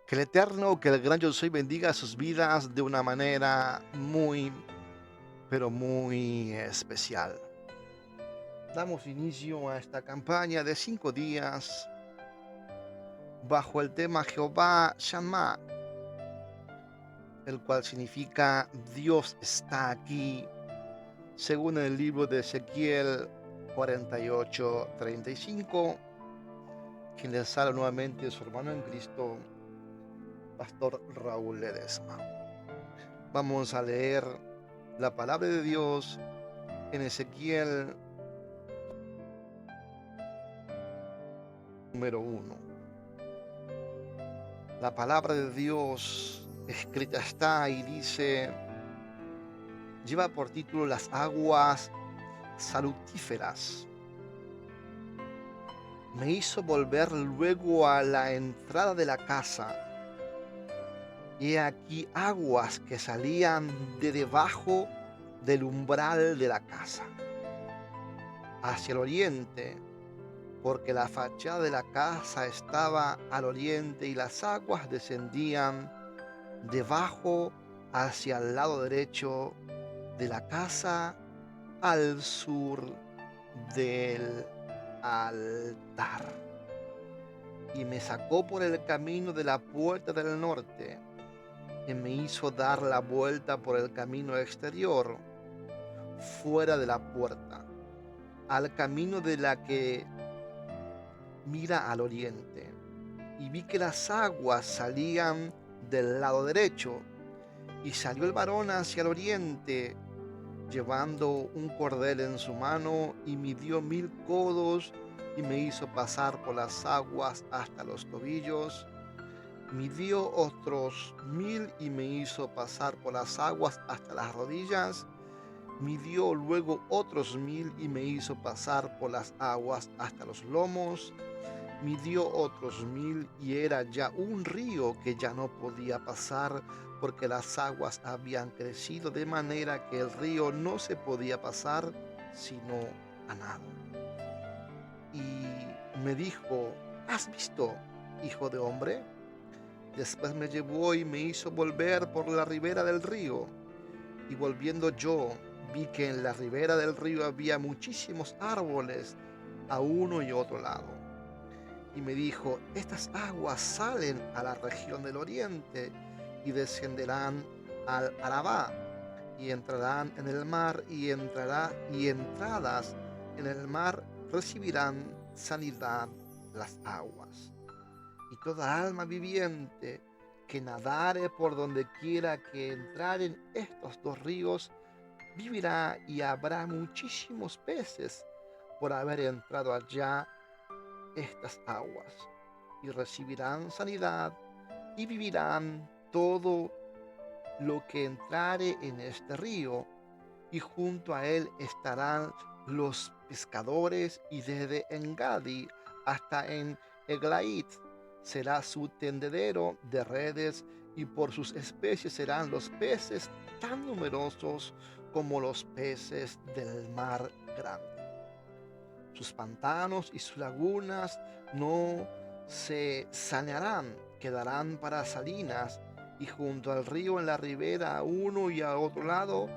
Que el Eterno, que el gran Yo Soy bendiga sus vidas de una manera muy, pero muy especial. Damos inicio a esta campaña de 5 días bajo el tema Jehová Shammah, el cual significa Dios está aquí, según el libro de Ezequiel 48:35, quien les habla nuevamente su hermano en Cristo, Pastor Raúl Ledesma. Vamos a leer la palabra de Dios en Ezequiel número 1. La palabra de Dios escrita está y dice, lleva por título Las aguas salutíferas. Me hizo volver luego a la entrada de la casa, y he aquí aguas que salían de debajo del umbral de la casa, hacia el oriente, porque la fachada de la casa estaba al oriente y las aguas descendían debajo hacia el lado derecho de la casa al sur del altar. Y me sacó por el camino de la puerta del norte y me hizo dar la vuelta por el camino exterior, fuera de la puerta, al camino de la que mira al oriente. Y vi que las aguas salían del lado derecho, y salió el varón hacia el oriente, llevando un cordel en su mano, y midió 1000 codos, y me hizo pasar por las aguas hasta los tobillos. Midió otros 1000 y me hizo pasar por las aguas hasta las rodillas. Midió luego otros 1000 y me hizo pasar por las aguas hasta los lomos. Midió otros 1000 y era ya un río que ya no podía pasar, porque las aguas habían crecido de manera que el río no se podía pasar sino a nado. Y me dijo, ¿has visto, hijo de hombre? Después me llevó y me hizo volver por la ribera del río. Y volviendo yo, vi que en la ribera del río había muchísimos árboles a uno y otro lado. Y me dijo, estas aguas salen a la región del oriente y descenderán al Arabá, y entrarán en el mar, y entradas en el mar recibirán sanidad las aguas. Y toda alma viviente que nadare por donde quiera que entraren estos dos ríos vivirá, y habrá muchísimos peces por haber entrado allá estas aguas, y recibirán sanidad y vivirán todo lo que entrare en este río, y junto a él estarán los pescadores, y desde Engadi hasta en Eglait será su tendedero de redes, y por sus especies serán los peces tan numerosos como los peces del mar grande. Sus pantanos y sus lagunas no se sanearán, quedarán para salinas, y junto al río en la ribera a uno y a otro lado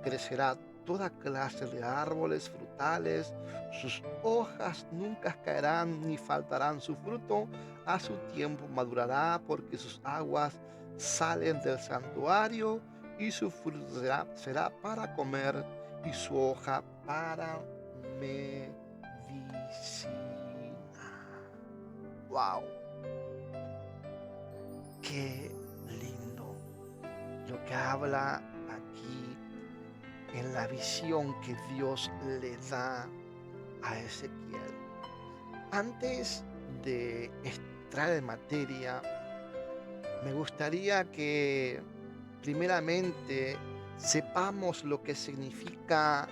crecerá toda clase de árboles frutales. Sus hojas nunca caerán ni faltarán su fruto. A su tiempo madurará, porque sus aguas salen del santuario, y su fruto será para comer, y su hoja para medicina. ¡Wow! ¡Qué lindo! Lo que habla aquí en la visión que Dios le da a Ezequiel. Antes de entrar en materia, me gustaría que primeramente sepamos lo que significa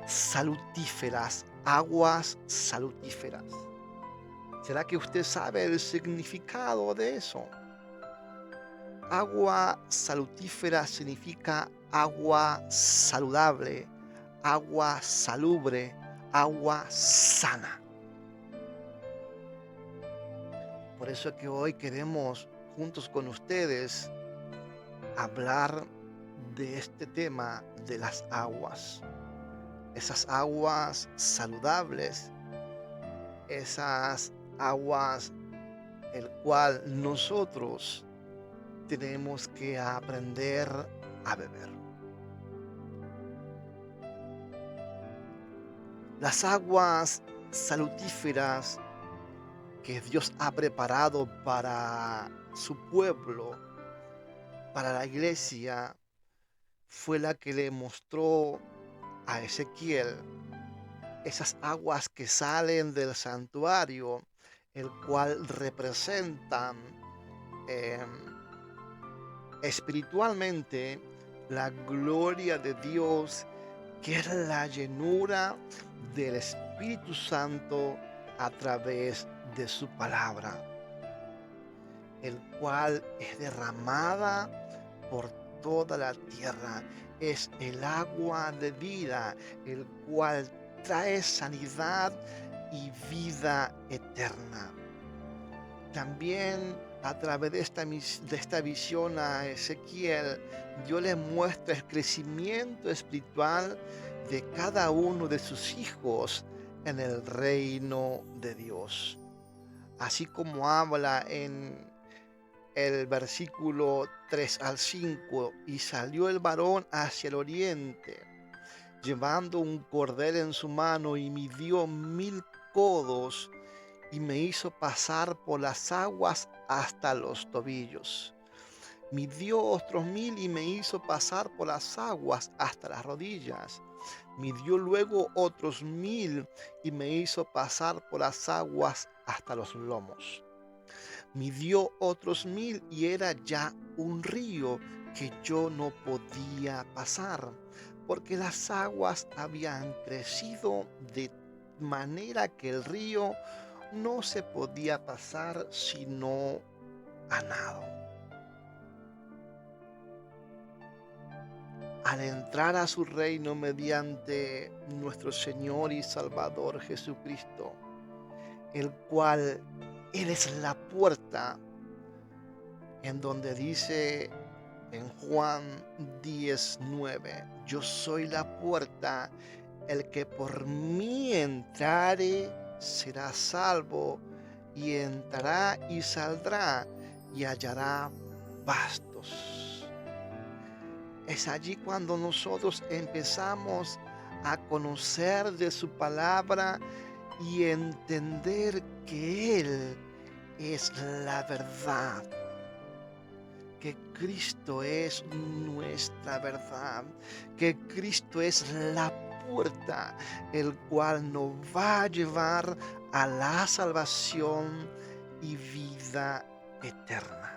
salutíferas, aguas salutíferas. ¿Será que usted sabe el significado de eso? Agua salutífera significa agua saludable, agua salubre, agua sana. Por eso es que hoy queremos juntos con ustedes hablar de este tema de las aguas. Esas aguas saludables, esas aguas el cual nosotros tenemos que aprender a beber. Las aguas salutíferas que Dios ha preparado para su pueblo, para la iglesia, fue la que le mostró a Ezequiel esas aguas que salen del santuario, el cual representan em, espiritualmente la gloria de Dios, que es la llenura del Espíritu Santo a través de su palabra, el cual es derramada por toda la tierra. Es el agua de vida, el cual trae sanidad y vida eterna. También a través de esta visión a Ezequiel, Dios le muestra el crecimiento espiritual de cada uno de sus hijos en el reino de Dios. Así como habla en el versículo 3 al 5, y salió el varón hacia el oriente, llevando un cordel en su mano, y midió 1000 codos, y me hizo pasar por las aguas hasta los tobillos. Midió otros 1000 y me hizo pasar por las aguas hasta las rodillas. Midió luego otros 1000 y me hizo pasar por las aguas hasta los lomos. Midió otros 1000 y era ya un río que yo no podía pasar, porque las aguas habían crecido de manera que el río no se podía pasar sino a nado. Al entrar a su reino mediante nuestro Señor y Salvador Jesucristo, el cual Él es la puerta, en donde dice en Juan 10:9, yo soy la puerta, el que por mí entrare será salvo, y entrará y saldrá y hallará pastos. Es allí cuando nosotros empezamos a conocer de su palabra y entender que Él es la verdad, que Cristo es nuestra verdad, que Cristo es la puerta, el cual nos va a llevar a la salvación y vida eterna.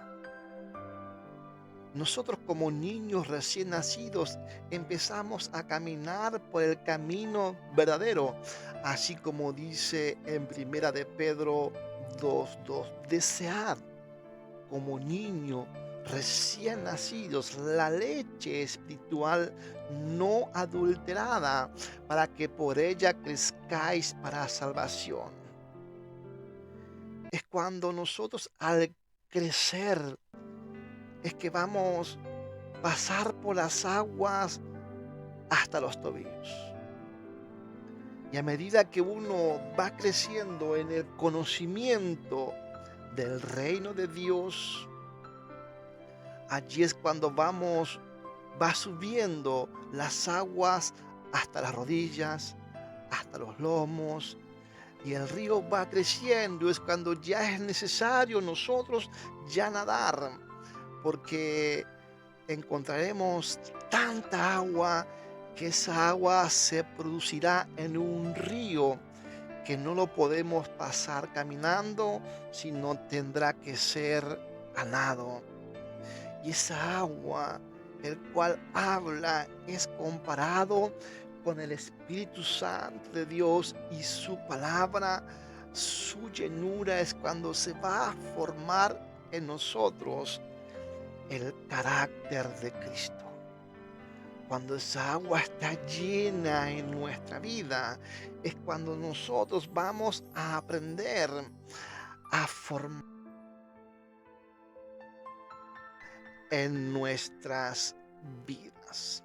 Nosotros como niños recién nacidos empezamos a caminar por el camino verdadero, así como dice en Primera de Pedro 2:2, desead como niño recién nacidos la leche espiritual no adulterada, para que por ella crezcáis para salvación. Es cuando nosotros al crecer es que vamos a pasar por las aguas hasta los tobillos. Y a medida que uno va creciendo en el conocimiento del reino de Dios, allí es cuando va subiendo las aguas hasta las rodillas, hasta los lomos, y el río va creciendo. Es cuando ya es necesario nosotros ya nadar, porque encontraremos tanta agua que esa agua se producirá en un río que no lo podemos pasar caminando, sino tendrá que ser a nado. Y esa agua, el cual habla, es comparado con el Espíritu Santo de Dios y su palabra. Su llenura es cuando se va a formar en nosotros el carácter de Cristo. Cuando esa agua está llena en nuestra vida, es cuando nosotros vamos a aprender a formar en nuestras vidas.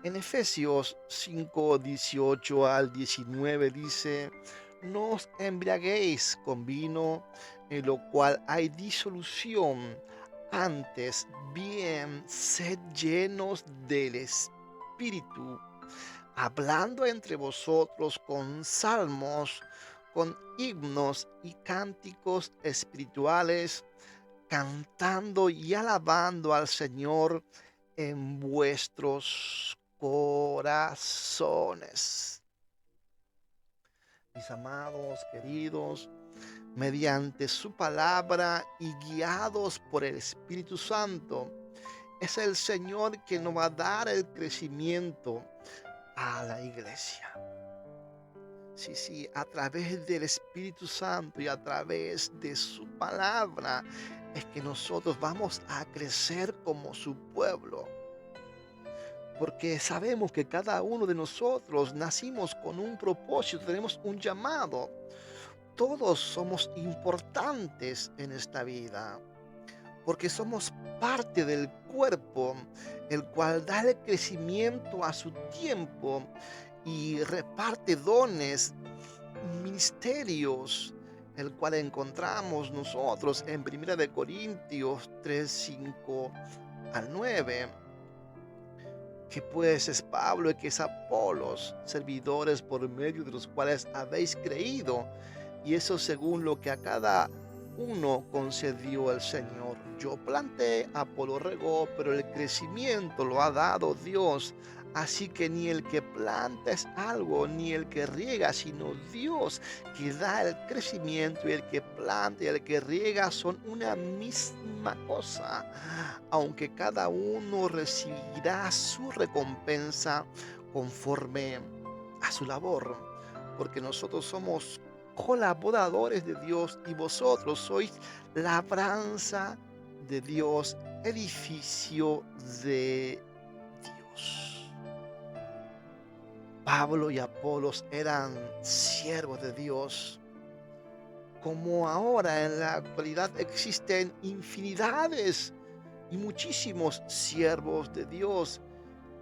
En Efesios 5, 18 al 19 dice: no os embriaguéis con vino, en lo cual hay disolución; antes bien, sed llenos del Espíritu, hablando entre vosotros con salmos, con himnos y cánticos espirituales, cantando y alabando al Señor en vuestros corazones. Mis amados, queridos, mediante su palabra y guiados por el Espíritu Santo, es el Señor que nos va a dar el crecimiento a la iglesia. Sí, a través del Espíritu Santo y a través de su palabra es que nosotros vamos a crecer como su pueblo. Porque sabemos que cada uno de nosotros nacimos con un propósito, tenemos un llamado. Todos somos importantes en esta vida, porque somos parte del cuerpo, el cual da el crecimiento a su tiempo y reparte dones, ministerios, el cual encontramos nosotros en 1 Corintios 3, 5 al 9. Que pues es Pablo y que es Apolos, servidores por medio de los cuales habéis creído, y eso según lo que a cada uno concedió el Señor. Yo planté, Apolo regó, pero el crecimiento lo ha dado Dios. Así que ni el que planta es algo, ni el que riega, sino Dios que da el crecimiento, y el que planta y el que riega son una misma cosa, aunque cada uno recibirá su recompensa conforme a su labor, porque nosotros somos colaboradores de Dios y vosotros sois labranza de Dios, edificio de Dios. Pablo y Apolos eran siervos de Dios, como ahora en la actualidad existen infinidades y muchísimos siervos de Dios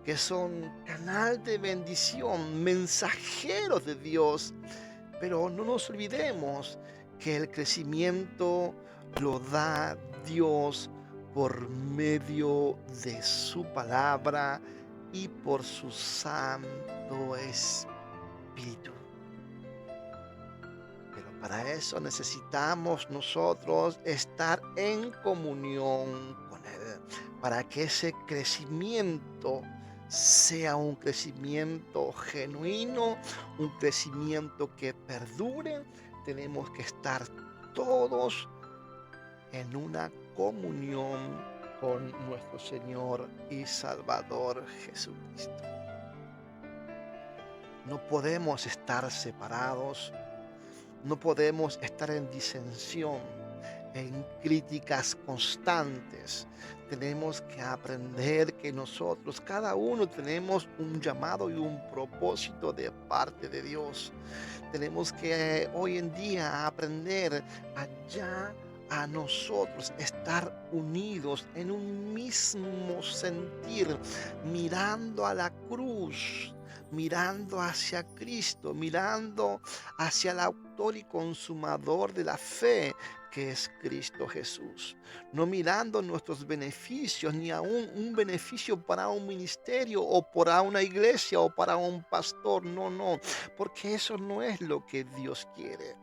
que son canal de bendición, mensajeros de Dios. Pero no nos olvidemos que el crecimiento lo da Dios por medio de su palabra y por su Santo Espíritu. Pero para eso necesitamos nosotros estar en comunión con Él, para que ese crecimiento sea un crecimiento genuino, un crecimiento que perdure. Tenemos que estar todos en una comunión con nuestro Señor y Salvador Jesucristo. No podemos estar separados. No podemos estar en disensión, en críticas constantes. Tenemos que aprender que nosotros, cada uno, tenemos un llamado y un propósito de parte de Dios. Tenemos que hoy en día aprender allá a nosotros estar unidos en un mismo sentir, mirando a la cruz, mirando hacia Cristo, mirando hacia el autor y consumador de la fe, que es Cristo Jesús. No mirando nuestros beneficios, ni aún un beneficio para un ministerio o para una iglesia o para un pastor. No, porque eso no es lo que Dios quiere.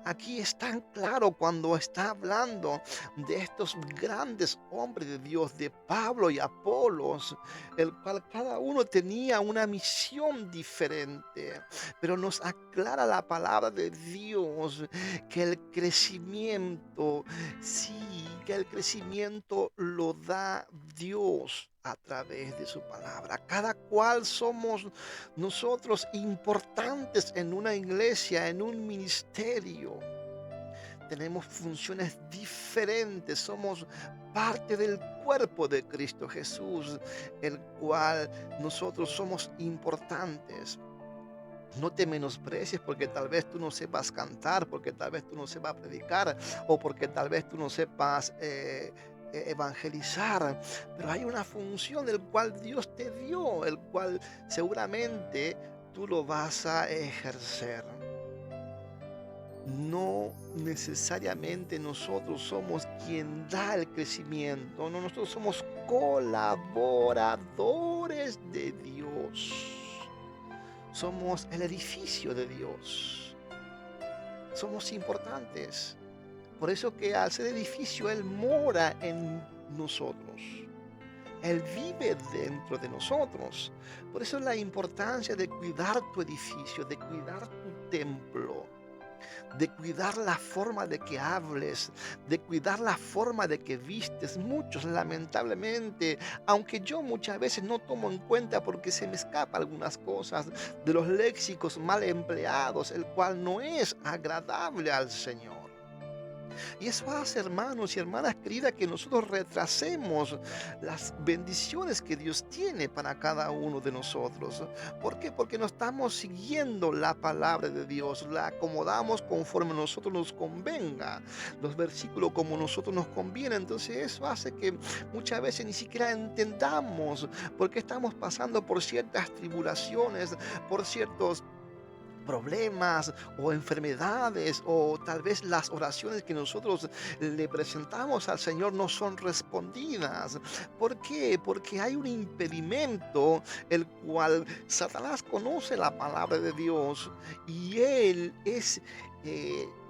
Aquí es tan claro cuando está hablando de estos grandes hombres de Dios, de Pablo y Apolos, el cual cada uno tenía una misión diferente, pero nos aclara la palabra de Dios que el crecimiento, sí, que el crecimiento lo da Dios a través de su palabra. Cada cual somos nosotros importantes en una iglesia, en un ministerio. Tenemos funciones diferentes, somos parte del cuerpo de Cristo Jesús, el cual nosotros somos importantes. No te menosprecies porque tal vez tú no sepas cantar, porque tal vez tú no sepas predicar, o porque tal vez tú no sepas evangelizar, pero hay una función del cual Dios te dio, el cual seguramente tú lo vas a ejercer. No necesariamente nosotros somos quien da el crecimiento, no, nosotros somos colaboradores de Dios. Somos el edificio de Dios. Somos importantes. Por eso que al ser edificio, Él mora en nosotros. Él vive dentro de nosotros. Por eso la importancia de cuidar tu edificio, de cuidar tu templo, de cuidar la forma de que hables, de cuidar la forma de que vistes. Muchos, lamentablemente, aunque yo muchas veces no tomo en cuenta porque se me escapan algunas cosas de los léxicos mal empleados, el cual no es agradable al Señor. Y eso hace, hermanos y hermanas queridas, que nosotros retrasemos las bendiciones que Dios tiene para cada uno de nosotros. ¿Por qué? Porque no estamos siguiendo la palabra de Dios, la acomodamos conforme a nosotros nos convenga, los versículos como a nosotros nos conviene. Entonces eso hace que muchas veces ni siquiera entendamos por qué estamos pasando por ciertas tribulaciones, por ciertos problemas o enfermedades, o tal vez las oraciones que nosotros le presentamos al Señor no son respondidas. ¿Por qué? Porque hay un impedimento, el cual Satanás conoce la palabra de Dios y él es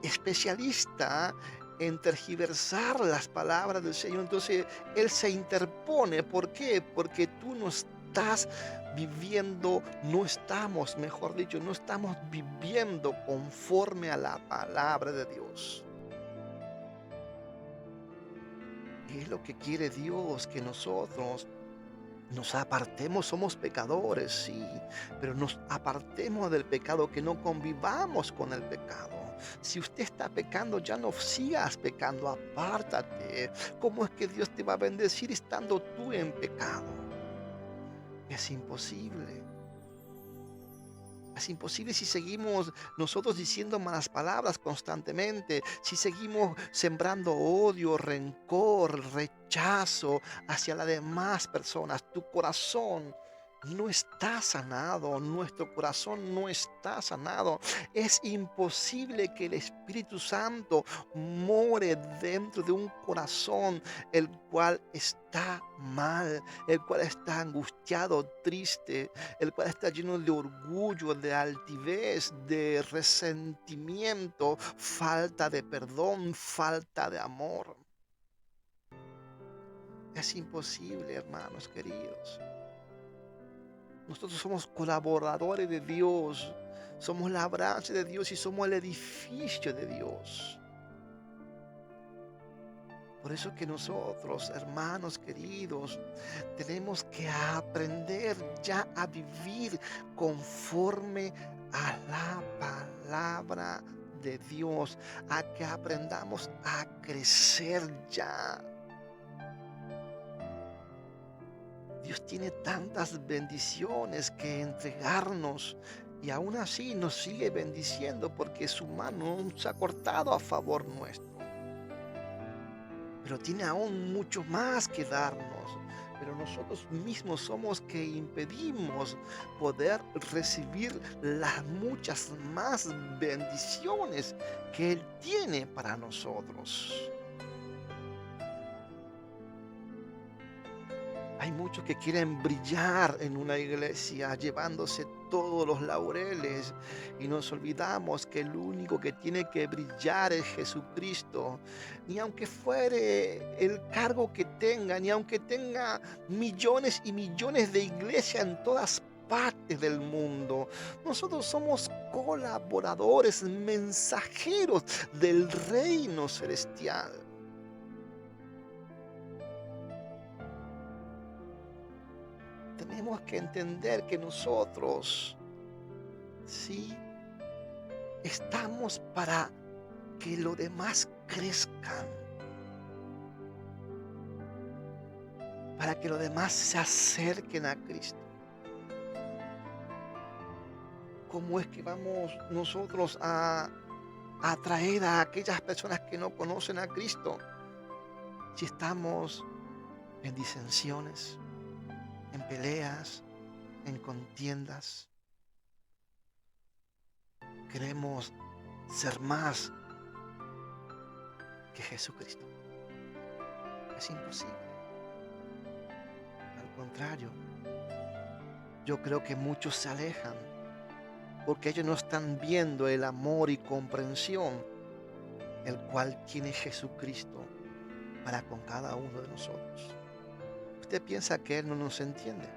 especialista en tergiversar las palabras del Señor. Entonces él se interpone. ¿Por qué? Porque tú no estás viviendo, no estamos, mejor dicho, no estamos viviendo conforme a la palabra de Dios. ¿Qué es lo que quiere Dios? Que nosotros nos apartemos. Somos pecadores, sí, pero nos apartemos del pecado, que no convivamos con el pecado. Si usted está pecando, ya no sigas pecando, apártate. ¿Cómo es que Dios te va a bendecir estando tú en pecado? Es imposible. Es imposible si seguimos nosotros diciendo malas palabras constantemente, si seguimos sembrando odio, rencor, rechazo hacia las demás personas. Tu corazón no está sanado, nuestro corazón no está sanado. Es imposible que el Espíritu Santo more dentro de un corazón el cual está mal, el cual está angustiado, triste, el cual está lleno de orgullo, de altivez, de resentimiento, falta de perdón, falta de amor. Es imposible, hermanos queridos. Nosotros somos colaboradores de Dios, somos labranza de Dios y somos el edificio de Dios. Por eso que nosotros, hermanos queridos, tenemos que aprender ya a vivir conforme a la palabra de Dios, a que aprendamos a crecer ya. Dios tiene tantas bendiciones que entregarnos y aún así nos sigue bendiciendo porque su mano no se ha cortado a favor nuestro. Pero tiene aún mucho más que darnos. Pero nosotros mismos somos que impedimos poder recibir las muchas más bendiciones que Él tiene para nosotros. Hay muchos que quieren brillar en una iglesia llevándose todos los laureles y nos olvidamos que el único que tiene que brillar es Jesucristo. Ni aunque fuere el cargo que tenga, ni aunque tenga millones y millones de iglesias en todas partes del mundo. Nosotros somos colaboradores, mensajeros del reino celestial. Tenemos que entender que nosotros, sí, estamos para que los demás crezcan, para que los demás se acerquen a Cristo. ¿Cómo es que vamos nosotros a atraer a aquellas personas que no conocen a Cristo? si estamos en disensiones, en peleas, en contiendas, queremos ser más que Jesucristo. Es imposible. Al contrario, yo creo que muchos se alejan porque ellos no están viendo el amor y comprensión el cual tiene Jesucristo para con cada uno de nosotros. Usted piensa que Él no nos entiende.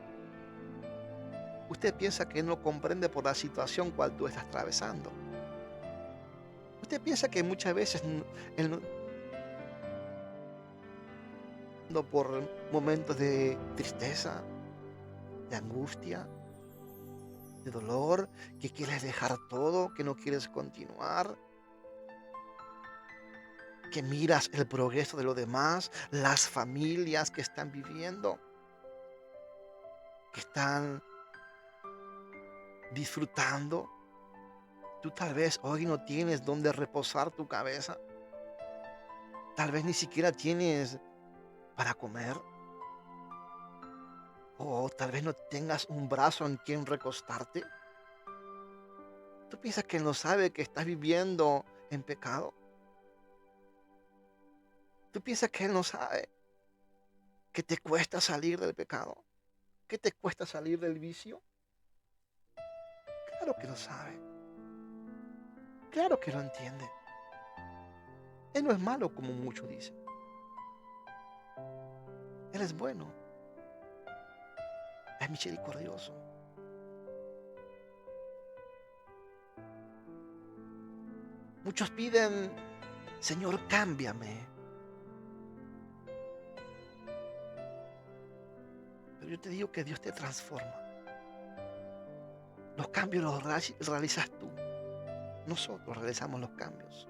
Usted piensa que Él no comprende por la situación cual tú estás atravesando. Usted piensa que muchas veces Él no por momentos de tristeza, de angustia, de dolor, que quieres dejar todo, que no quieres continuar, que miras el progreso de los demás, las familias que están viviendo, que están disfrutando. Tú tal vez hoy no tienes donde reposar tu cabeza. Tal vez ni siquiera tienes para comer. O tal vez no tengas un brazo en quien recostarte. ¿Tú piensas que Él no sabe que estás viviendo en pecado? ¿Tú piensas que Él no sabe que te cuesta salir del pecado? ¿Que te cuesta salir del vicio? Claro que lo sabe. Claro que lo entiende. Él no es malo como muchos dicen. Él es bueno. Es misericordioso. Muchos piden, Señor, cámbiame. Pero yo te digo que Dios te transforma. Los cambios los realizas tú. Nosotros realizamos los cambios.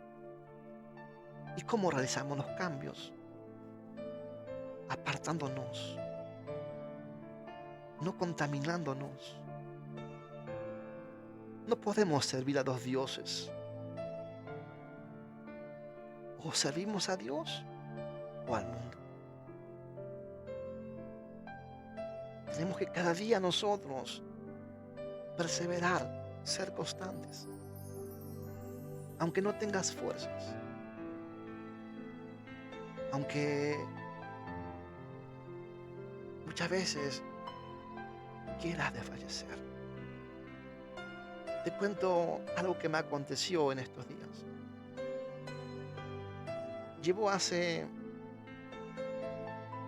¿Y cómo realizamos los cambios? Apartándonos, no contaminándonos. No podemos servir a dos dioses. O servimos a Dios o al mundo. Tenemos que cada día nosotros perseverar, ser constantes. Aunque no tengas fuerzas. Aunque muchas veces quieras desfallecer. Te cuento algo que me aconteció en estos días. Llevo hace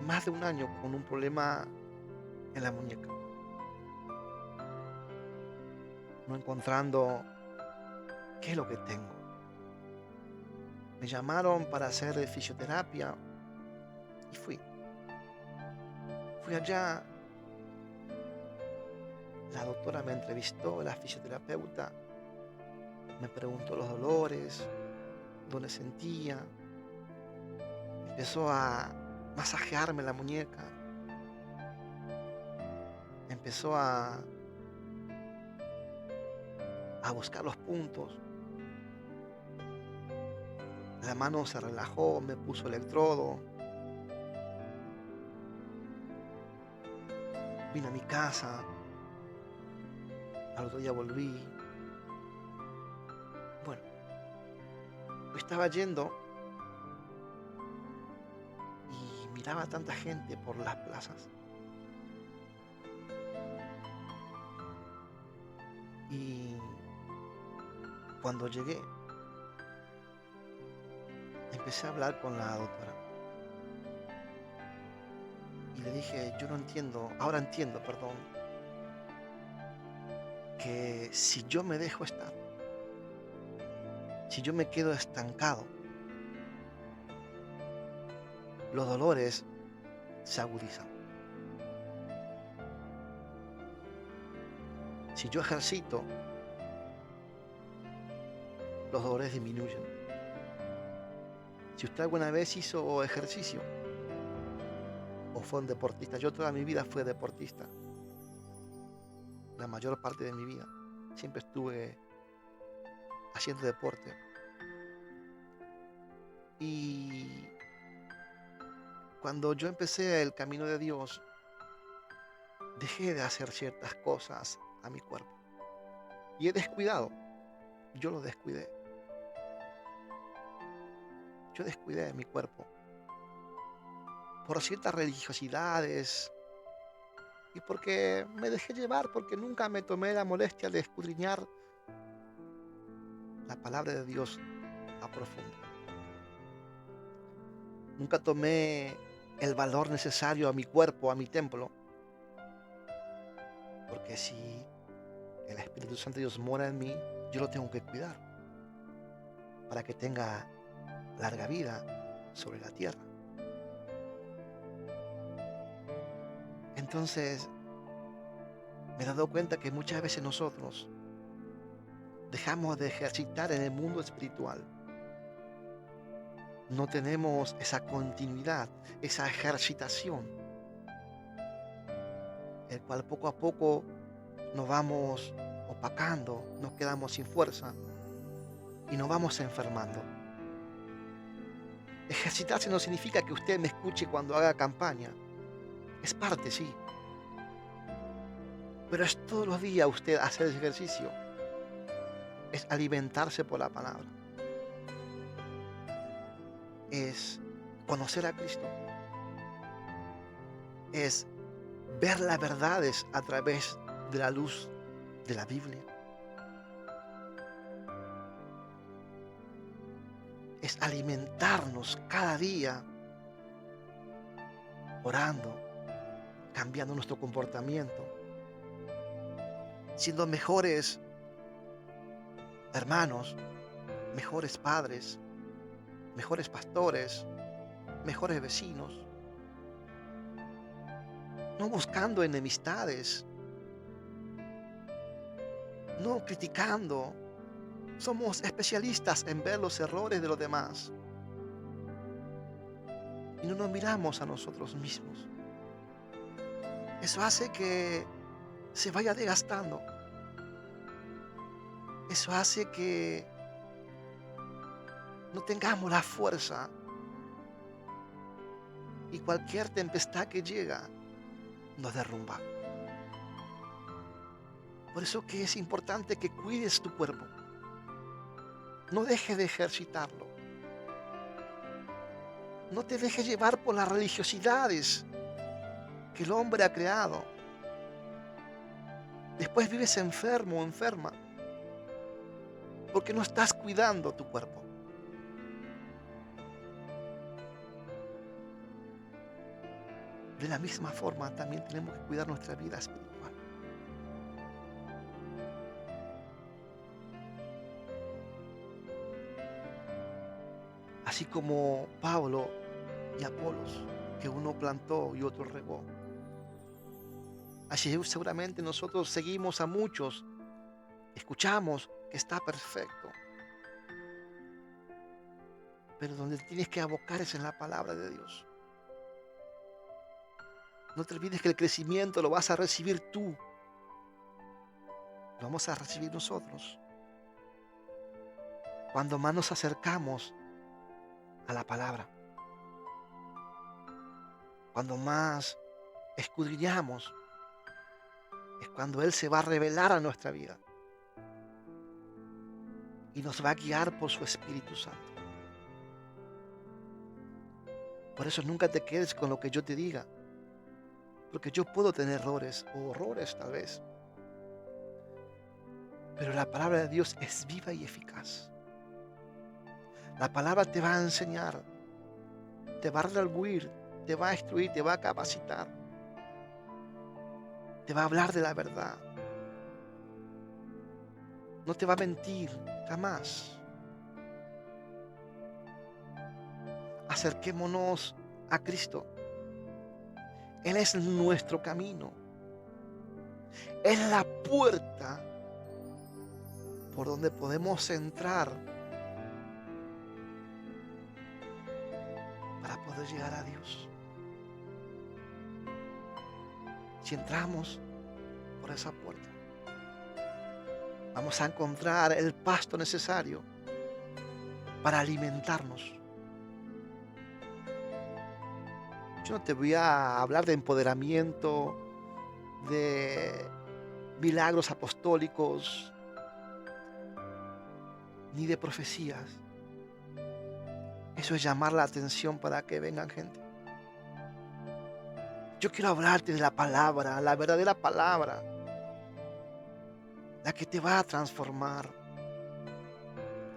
más de un año con un problema en la muñeca. No encontrando qué es lo que tengo. Me llamaron para hacer fisioterapia y fui. Fui allá. La doctora me entrevistó, la fisioterapeuta. Me preguntó los dolores, dónde sentía. Empezó a masajearme la muñeca. Empezó a buscar los puntos. La mano se relajó, me puso electrodo. Vine a mi casa. Al otro día volví. Bueno, yo estaba yendo y miraba a tanta gente por las plazas. Y cuando llegué, empecé a hablar con la doctora. Y le dije, yo no entiendo, ahora entiendo, perdón, que si yo me dejo estar, si yo me quedo estancado, los dolores se agudizan. Si yo ejercito, los dolores disminuyen. Si usted alguna vez hizo ejercicio o fue un deportista, yo toda mi vida fui deportista. La mayor parte de mi vida siempre estuve haciendo deporte. Y cuando yo empecé el camino de Dios, dejé de hacer ciertas cosas a mi cuerpo. Y he descuidado, yo lo descuidé. Yo descuidé mi cuerpo por ciertas religiosidades y porque me dejé llevar, porque nunca me tomé la molestia de escudriñar la palabra de Dios a profundo. Nunca tomé el valor necesario a mi cuerpo, a mi templo, porque si el Espíritu Santo de Dios mora en mí, yo lo tengo que cuidar para que tenga larga vida sobre la tierra. Entonces, me he dado cuenta que muchas veces nosotros dejamos de ejercitar en el mundo espiritual. No tenemos esa continuidad, esa ejercitación, el cual poco a poco nos vamos opacando, nos quedamos sin fuerza y nos vamos enfermando. Ejercitarse no significa que usted me escuche cuando haga campaña. Es parte, sí. Pero es todos los días usted hacer ejercicio. Es alimentarse por la palabra. Es conocer a Cristo. Es ver las verdades a través de la luz de la Biblia. Es alimentarnos cada día orando, cambiando nuestro comportamiento, siendo mejores hermanos, mejores padres, mejores pastores, mejores vecinos, no buscando enemistades, no criticando. Somos especialistas en ver los errores de los demás y no nos miramos a nosotros mismos. Eso hace que se vaya desgastando. Eso hace que no tengamos la fuerza y cualquier tempestad que llega nos derrumba. Por eso que es importante que cuides tu cuerpo. No dejes de ejercitarlo. No te dejes llevar por las religiosidades que el hombre ha creado. Después vives enfermo o enferma porque no estás cuidando tu cuerpo. De la misma forma también tenemos que cuidar nuestra vida espiritual. Así como Pablo y Apolos, que uno plantó y otro regó. Así seguramente nosotros seguimos a muchos, escuchamos que está perfecto. Pero donde tienes que abocar es en la palabra de Dios. No te olvides que el crecimiento lo vas a recibir tú. Lo vamos a recibir nosotros. Cuando más nos acercamos a la palabra. Cuando más escudriñamos, es cuando Él se va a revelar a nuestra vida. Y nos va a guiar por su Espíritu Santo. Por eso nunca te quedes con lo que yo te diga. Porque yo puedo tener errores o horrores tal vez. Pero la palabra de Dios es viva y eficaz. La palabra te va a enseñar, te va a redarguir, te va a instruir, te va a capacitar. Te va a hablar de la verdad. No te va a mentir jamás. Acerquémonos a Cristo. Él es nuestro camino. Es la puerta por donde podemos entrar para poder llegar a Dios. Si entramos por esa puerta, vamos a encontrar el pasto necesario para alimentarnos. Yo no te voy a hablar de empoderamiento, de milagros apostólicos, ni de profecías. Eso es llamar la atención para que vengan gente. Yo quiero hablarte de la palabra, la verdadera palabra, la que te va a transformar,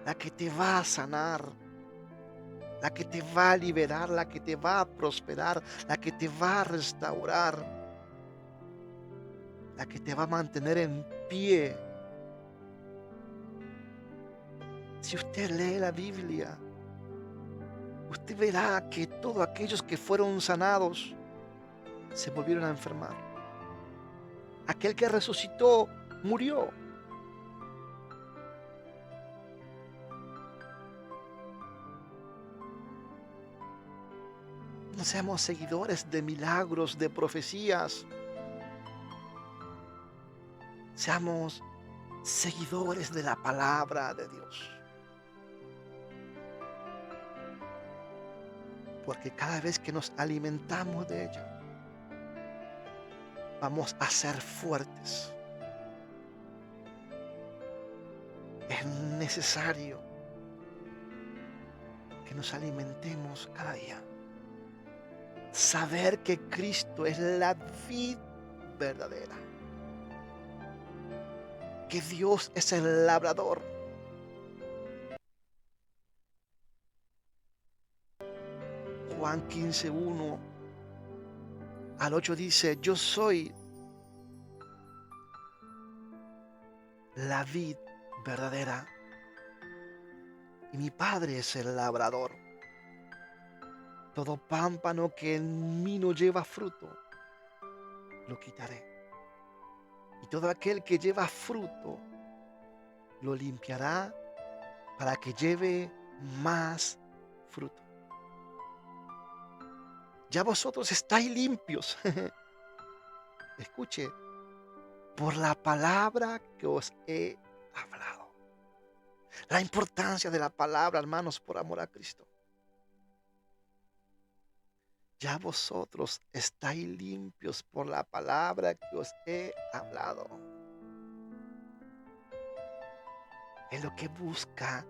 la que te va a sanar, la que te va a liberar, la que te va a prosperar, la que te va a restaurar, la que te va a mantener en pie. Si usted lee la Biblia, usted verá que todos aquellos que fueron sanados se volvieron a enfermar. Aquel que resucitó murió. No seamos seguidores de milagros, de profecías. Seamos seguidores de la palabra de Dios. Porque cada vez que nos alimentamos de ella, vamos a ser fuertes. Es necesario que nos alimentemos cada día. Saber que Cristo es la vid verdadera. Que Dios es el labrador. Juan 15:1 al 8 dice: yo soy la vid verdadera y mi Padre es el labrador. Todo pámpano que en mí no lleva fruto, lo quitaré. Y todo aquel que lleva fruto, lo limpiará para que lleve más fruto. Ya vosotros estáis limpios. Escuche, por la palabra que os he hablado. La importancia de la palabra, hermanos, por amor a Cristo. Ya vosotros estáis limpios por la palabra que os he hablado. Es lo que busca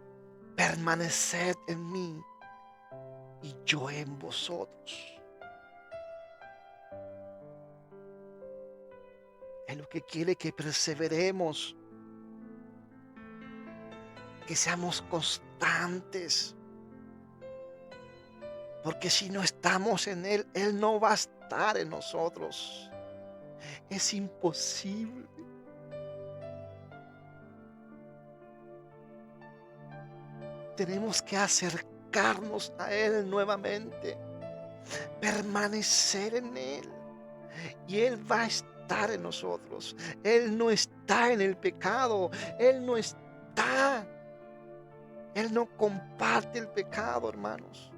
permanecer en mí y yo en vosotros. Es lo que quiere que perseveremos, que seamos constantes. Porque si no estamos en Él, Él no va a estar en nosotros. Es imposible. Tenemos que acercarnos a Él nuevamente, permanecer en Él. Y Él va a estar en nosotros. Él no está en el pecado. Él no está. Él no comparte el pecado, hermanos.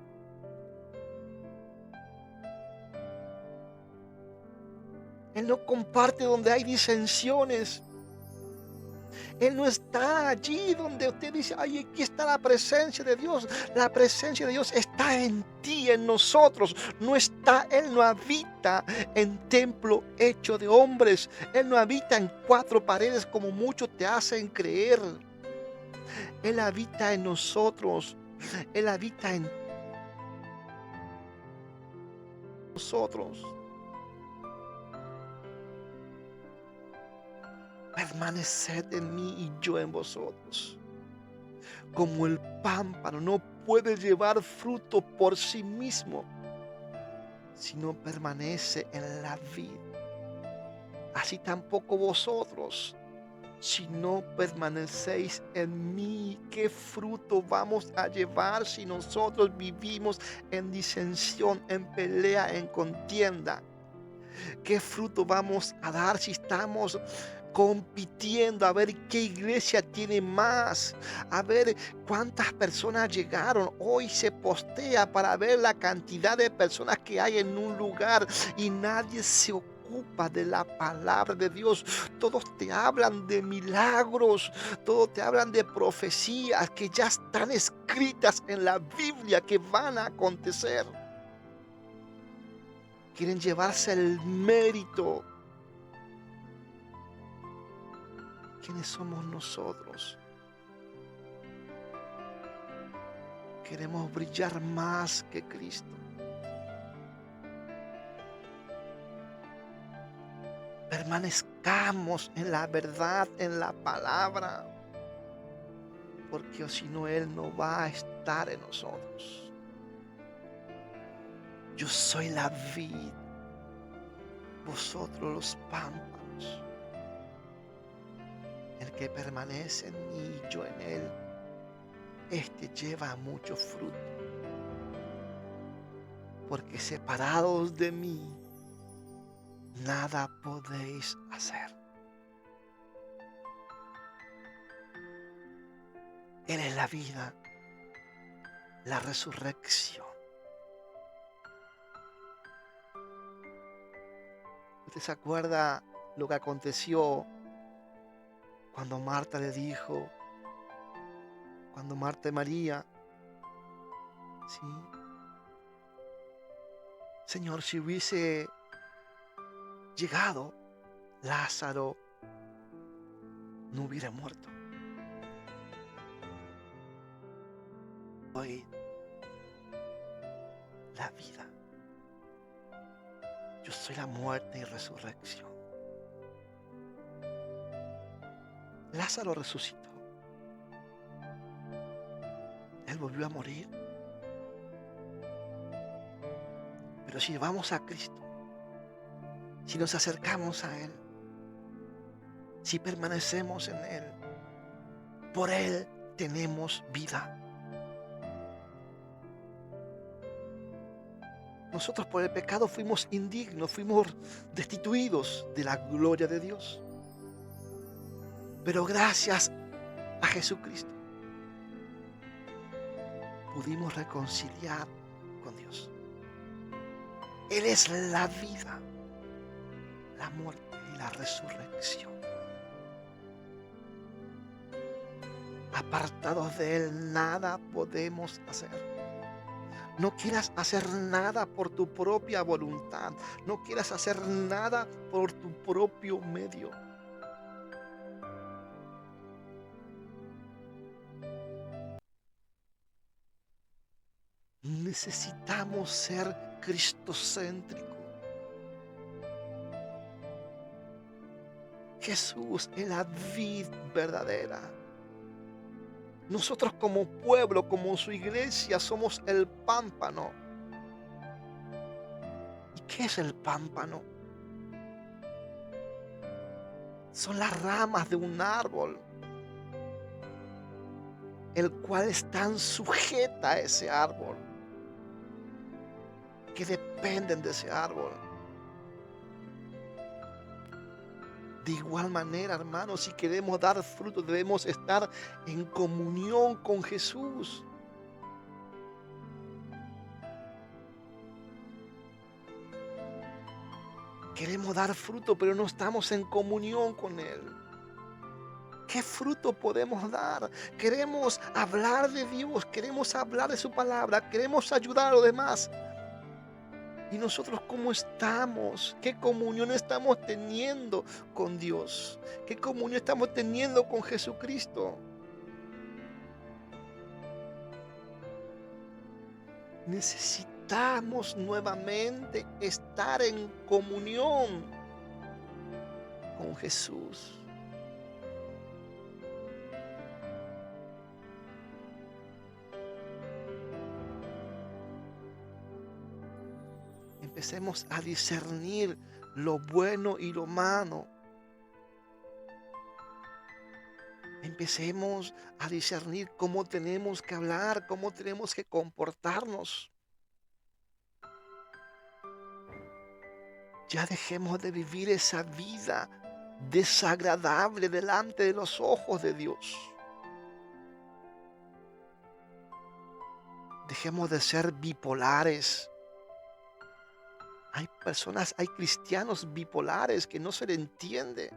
Él no comparte donde hay disensiones. Él no está allí donde usted dice: ay, aquí está la presencia de Dios. La presencia de Dios está en ti, en nosotros. No está, Él no habita en templo hecho de hombres. Él no habita en cuatro paredes como muchos te hacen creer. Él habita en nosotros. Él habita en nosotros. Permaneced en mí y yo en vosotros. Como el pámpano no puede llevar fruto por sí mismo, si no permanece en la vid, así tampoco vosotros, si no permanecéis en mí. ¿Qué fruto vamos a llevar si nosotros vivimos en disensión, en pelea, en contienda? ¿Qué fruto vamos a dar si estamos compitiendo a ver qué iglesia tiene más, a ver cuántas personas llegaron? Hoy se postea para ver la cantidad de personas que hay en un lugar y nadie se ocupa de la palabra de Dios? Todos te hablan de milagros, todos te hablan de profecías que ya están escritas en la Biblia, que van a acontecer. quieren llevarse el mérito. ¿Quiénes somos nosotros? Queremos brillar más que Cristo. Permanezcamos en la verdad, en la palabra, porque si no, Él no va a estar en nosotros. Yo soy la vid, vosotros los pámpanos. El que permanece en mí y yo en él, este lleva mucho fruto. Porque separados de mí, nada podéis hacer. Él es la vida, la resurrección. ¿Usted se acuerda lo que aconteció cuando Marta le dijo, cuando Marta y María, sí, Señor, si hubiese llegado, Lázaro no hubiera muerto? Hoy, la vida. Yo soy la muerte y resurrección. Lázaro resucitó. Él volvió a morir. Pero si vamos a Cristo, si nos acercamos a Él, si permanecemos en Él, por Él tenemos vida. Nosotros por el pecado fuimos indignos, fuimos destituidos de la gloria de Dios. Pero gracias a Jesucristo pudimos reconciliar con Dios. Él es la vida, la muerte y la resurrección. Apartados de Él nada podemos hacer. No quieras hacer nada por tu propia voluntad. No quieras hacer nada por tu propio medio. Necesitamos ser cristocéntricos. Jesús es la vid verdadera. Nosotros como pueblo, como su iglesia, somos el pámpano. ¿Y qué es el pámpano? Son las ramas de un árbol, el cual están sujetas a ese árbol, que dependen de ese árbol. De igual manera, hermanos, si queremos dar fruto, debemos estar en comunión con Jesús. Queremos dar fruto, pero no estamos en comunión con Él. ¿Qué fruto podemos dar? Queremos hablar de Dios, queremos hablar de su palabra, queremos ayudar a los demás. ¿Y nosotros cómo estamos? ¿Qué comunión estamos teniendo con Dios? ¿Qué comunión estamos teniendo con Jesucristo? Necesitamos nuevamente estar en comunión con Jesús. Empecemos a discernir lo bueno y lo malo. Empecemos a discernir cómo tenemos que hablar, cómo tenemos que comportarnos. Ya dejemos de vivir esa vida desagradable delante de los ojos de Dios. Dejemos de ser bipolares. Hay personas, hay cristianos bipolares que no se le entiende.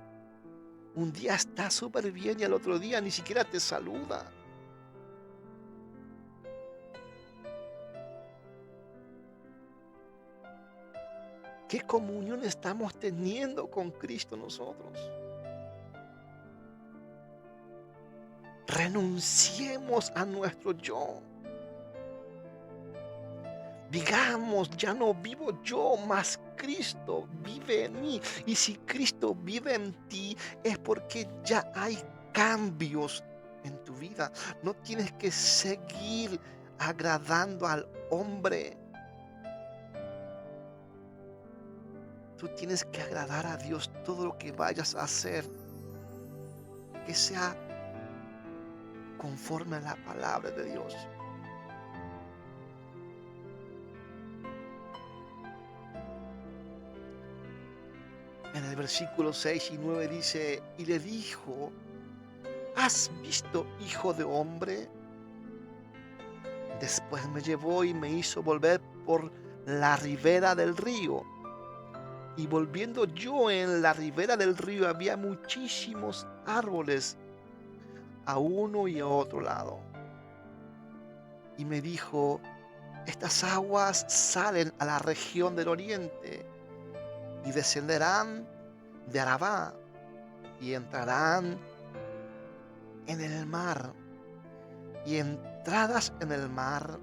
Un día está súper bien y al otro día ni siquiera te saluda. ¿Qué comunión estamos teniendo con Cristo nosotros? Renunciemos a nuestro yo. Digamos, ya no vivo yo, mas Cristo vive en mí. Y si Cristo vive en ti, es porque ya hay cambios en tu vida. No tienes que seguir agradando al hombre. Tú tienes que agradar a Dios todo lo que vayas a hacer. Que sea conforme a la palabra de Dios. En el versículo 6 y 9 dice, y le dijo, ¿has visto, hijo de hombre? Después me llevó y me hizo volver por la ribera del río. Y volviendo yo en la ribera del río había muchísimos árboles a uno y a otro lado. Y me dijo, estas aguas salen a la región del oriente y descenderán de Arabá y entrarán en el mar. Y entradas en el mar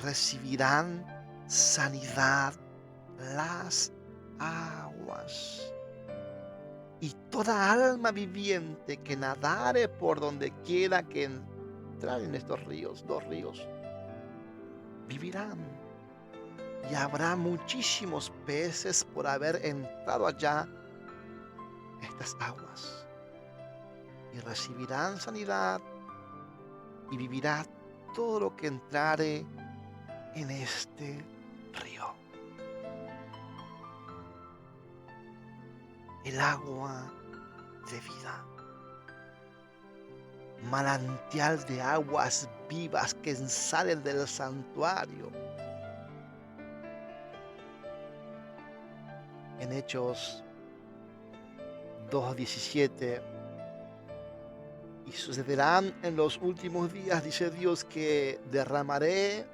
recibirán sanidad las aguas. Y toda alma viviente que nadare por donde quiera que entrar en estos ríos, dos ríos, vivirán. Y habrá muchísimos peces por haber entrado allá estas aguas. Y recibirán sanidad y vivirá todo lo que entrare en este río. El agua de vida, manantial de aguas vivas que salen del santuario. En Hechos 2:17, y sucederán en los últimos días, dice Dios, que derramaré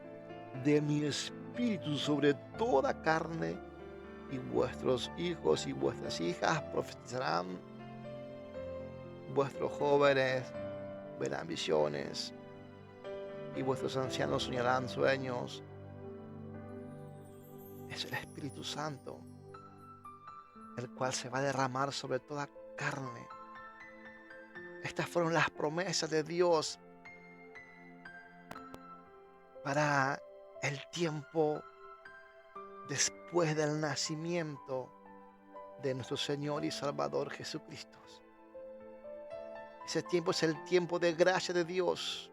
de mi espíritu sobre toda carne, y vuestros hijos y vuestras hijas profetizarán, vuestros jóvenes verán visiones, y vuestros ancianos soñarán sueños. Es el Espíritu Santo, el cual se va a derramar sobre toda carne. Estas fueron las promesas de Dios para el tiempo después del nacimiento de nuestro Señor y Salvador Jesucristo. Ese tiempo es el tiempo de gracia de Dios.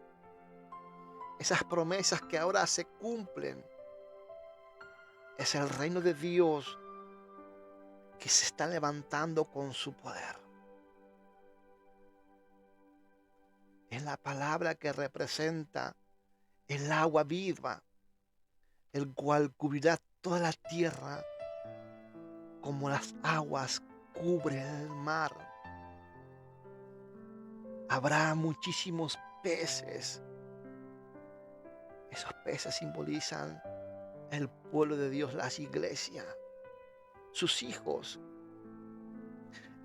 Esas promesas que ahora se cumplen. Es el reino de Dios que se está levantando con su poder. Es la palabra que representa el agua viva, el cual cubrirá toda la tierra como las aguas cubren el mar. Habrá muchísimos peces. Esos peces simbolizan el pueblo de Dios, las iglesias, sus hijos,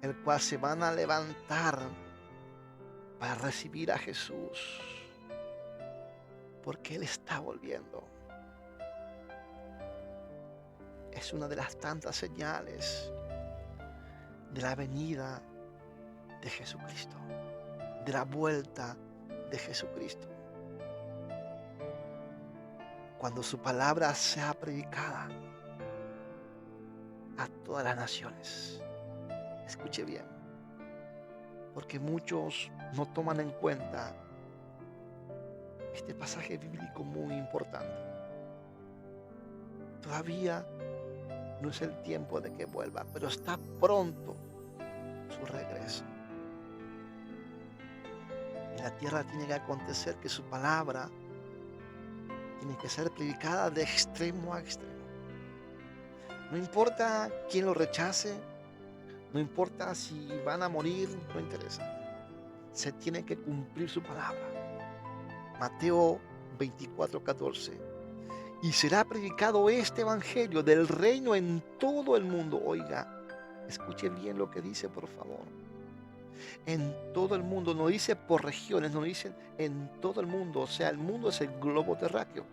el cual se van a levantar para recibir a Jesús, porque Él está volviendo. Es una de las tantas señales de la venida de Jesucristo, de la vuelta de Jesucristo. Cuando su palabra sea predicada a todas las naciones. Escuche bien, porque muchos no toman en cuenta este pasaje bíblico muy importante. Todavía no es el tiempo de que vuelva, pero está pronto su regreso. En la tierra tiene que acontecer que su palabra tiene que ser predicada de extremo a extremo. No importa quién lo rechace, no importa si van a morir, no interesa. Se tiene que cumplir su palabra. Mateo 24:14. Y será predicado este evangelio del reino en todo el mundo. Oiga, escuche bien lo que dice, por favor. En todo el mundo, no dice por regiones, no dice en todo el mundo. O sea, el mundo es el globo terráqueo.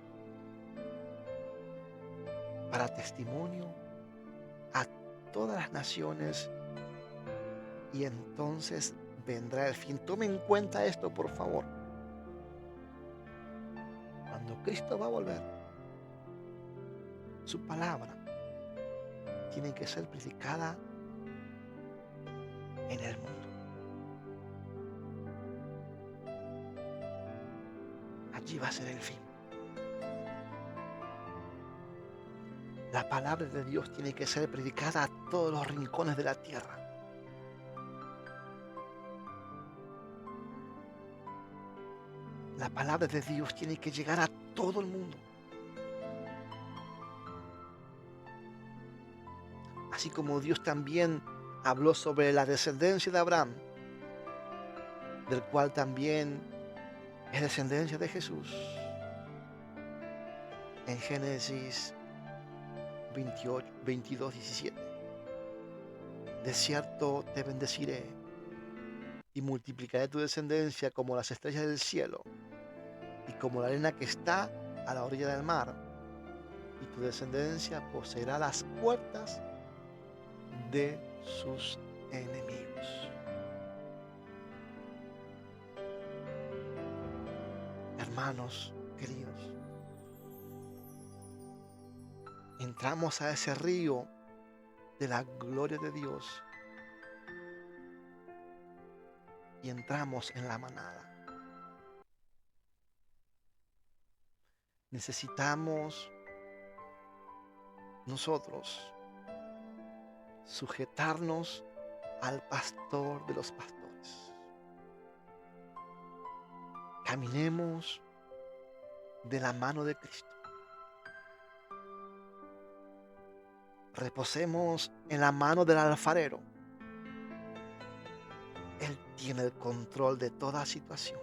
Para testimonio a todas las naciones, y entonces vendrá el fin. Tome en cuenta esto, por favor. Cuando Cristo va a volver, su palabra tiene que ser predicada en el mundo. Allí va a ser el fin. La palabra de Dios tiene que ser predicada a todos los rincones de la tierra. La palabra de Dios tiene que llegar a todo el mundo. Así como Dios también habló sobre la descendencia de Abraham, del cual también es descendencia de Jesús. En Génesis 28, 22, 17. De cierto te bendeciré y multiplicaré tu descendencia como las estrellas del cielo y como la arena que está a la orilla del mar. Y tu descendencia poseerá las puertas de sus enemigos. Hermanos queridos, entramos a ese río de la gloria de Dios y entramos en la manada. Necesitamos nosotros sujetarnos al pastor de los pastores. Caminemos de la mano de Cristo. Reposemos en la mano del alfarero. Él tiene el control de toda situación.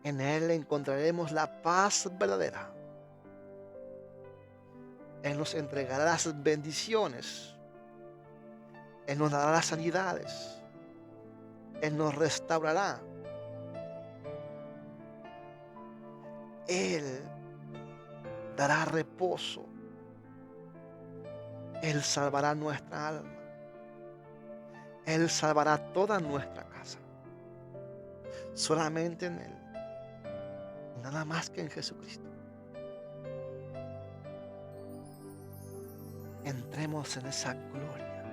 En Él encontraremos la paz verdadera. Él nos entregará las bendiciones. Él nos dará las sanidades. Él nos restaurará. Él dará reposo. Él salvará nuestra alma. Él salvará toda nuestra casa. Solamente en Él. Nada más que en Jesucristo. Entremos en esa gloria.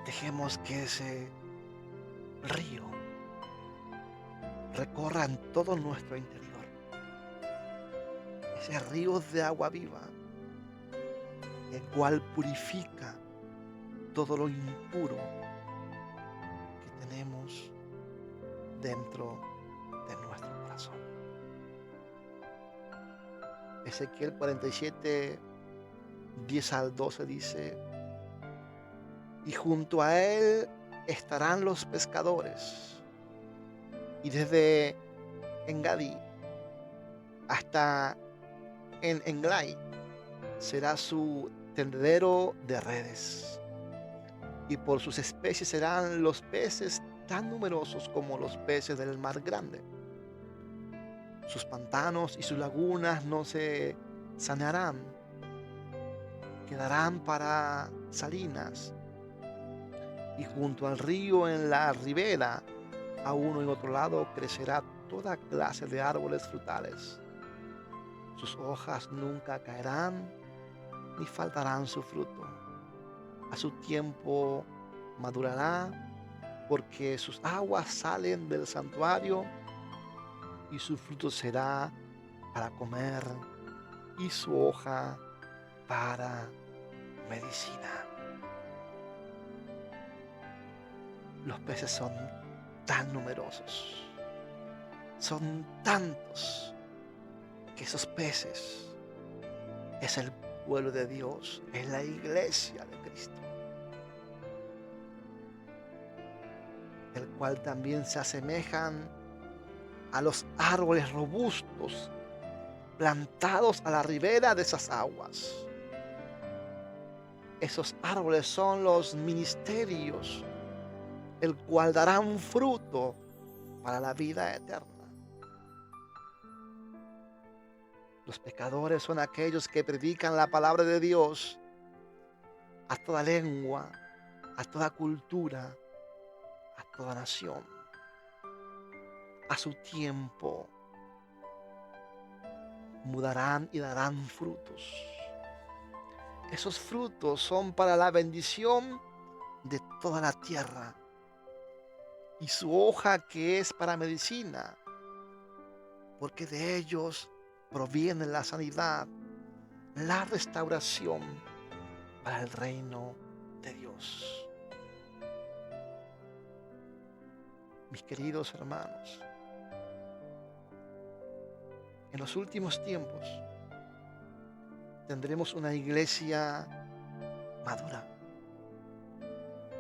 Dejemos que ese río recorra en todo nuestro interior. Ese río de agua viva, el cual purifica todo lo impuro que tenemos dentro de nuestro corazón. Ezequiel 47, 10 al 12 dice: y junto a él estarán los pescadores, y desde Engadi hasta en Englai será su tendedero de redes, y por sus especies serán los peces tan numerosos como los peces del mar grande. Sus pantanos y sus lagunas no se sanearán, quedarán para salinas, y junto al río en la ribera, a uno y otro lado, crecerá toda clase de árboles frutales. Sus hojas nunca caerán, ni faltarán su fruto. A su tiempo madurará, porque sus aguas salen del santuario, y su fruto será para comer, y su hoja para medicina. Los peces son tan numerosos, son tantos, que esos peces es el pueblo de Dios, es la iglesia de Cristo, el cual también se asemejan a los árboles robustos plantados a la ribera de esas aguas. Esos árboles son los ministerios, el cual darán fruto para la vida eterna. Los pecadores son aquellos que predican la palabra de Dios a toda lengua, a toda cultura, a toda nación, a su tiempo. Mudarán y darán frutos. Esos frutos son para la bendición de toda la tierra. Y su hoja que es para medicina, porque de ellos proviene la sanidad, la restauración para el reino de Dios. Mis queridos hermanos, en los últimos tiempos tendremos una iglesia madura,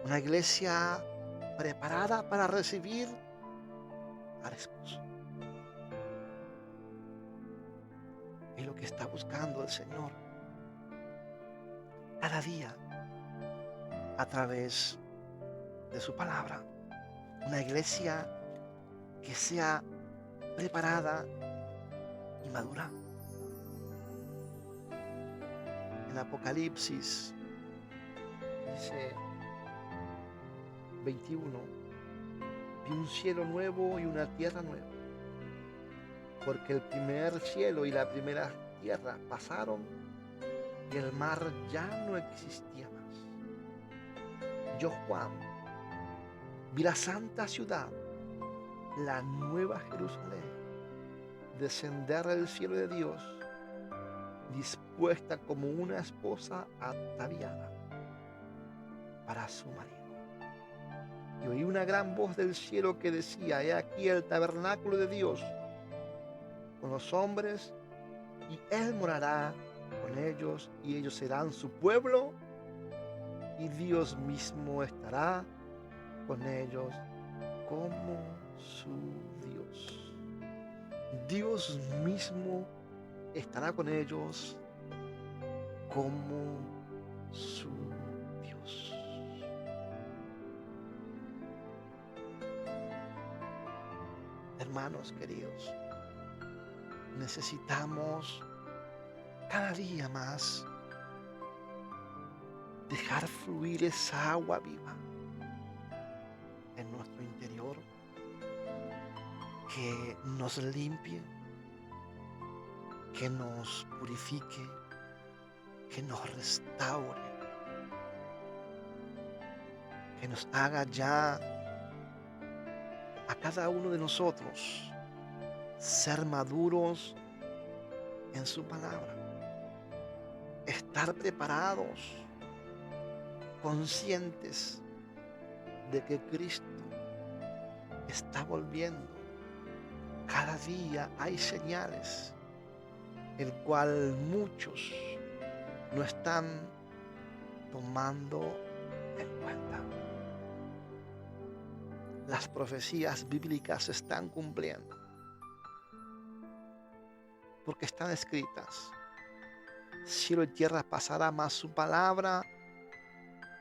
una iglesia preparada para recibir al esposo. Es lo que está buscando el Señor cada día a través de su palabra. Una iglesia que sea preparada y madura. En Apocalipsis dice 21, vi un cielo nuevo y una tierra nueva, porque el primer cielo y la primera tierra pasaron y el mar ya no existía más. Yo, Juan, vi la santa ciudad, la nueva Jerusalén, descender del cielo de Dios, dispuesta como una esposa ataviada para su marido. Y oí una gran voz del cielo que decía: he aquí el tabernáculo de Dios con los hombres, y Él morará con ellos, y ellos serán su pueblo, y Dios mismo estará con ellos como su Dios. Dios mismo estará con ellos como su Dios. Hermanos queridos, necesitamos cada día más dejar fluir esa agua viva en nuestro interior, que nos limpie, que nos purifique, que nos restaure, que nos haga ya a cada uno de nosotros ser maduros en su palabra, estar preparados, conscientes de que Cristo está volviendo. Cada día hay señales, el cual muchos no están tomando en cuenta. Las profecías bíblicas se están cumpliendo, porque están escritas. Cielo y tierra pasará, mas su palabra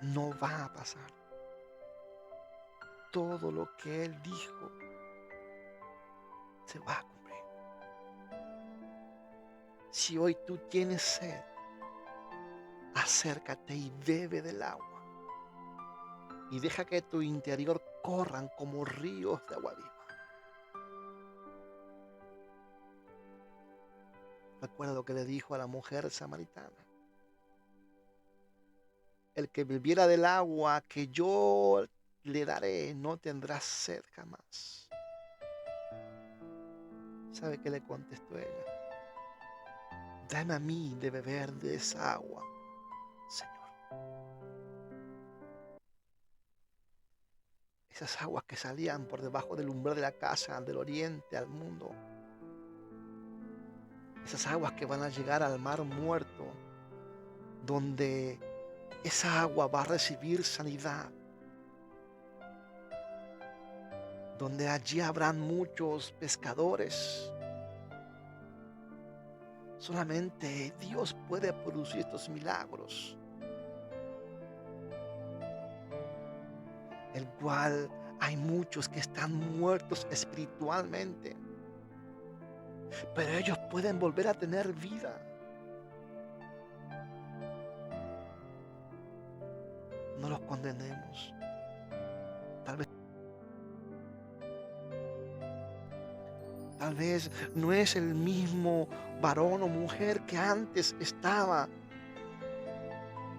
no va a pasar. Todo lo que Él dijo se va a cumplir. Si hoy tú tienes sed, acércate y bebe del agua, y deja que tu interior corran como ríos de agua viva. Recuerda lo que le dijo a la mujer samaritana: el que bebiera del agua que yo le daré no tendrá sed jamás. ¿Sabe qué le contestó ella? Dame a mí de beber de esa agua, Señor. Esas aguas que salían por debajo del umbral de la casa, del oriente al mundo. Esas aguas que van a llegar al mar muerto, donde esa agua va a recibir sanidad, donde allí habrán muchos pescadores. Solamente Dios puede producir estos milagros, el cual hay muchos que están muertos espiritualmente, pero ellos pueden volver a tener vida. No los condenemos. Tal vez Tal vez no es el mismo varón o mujer que antes estaba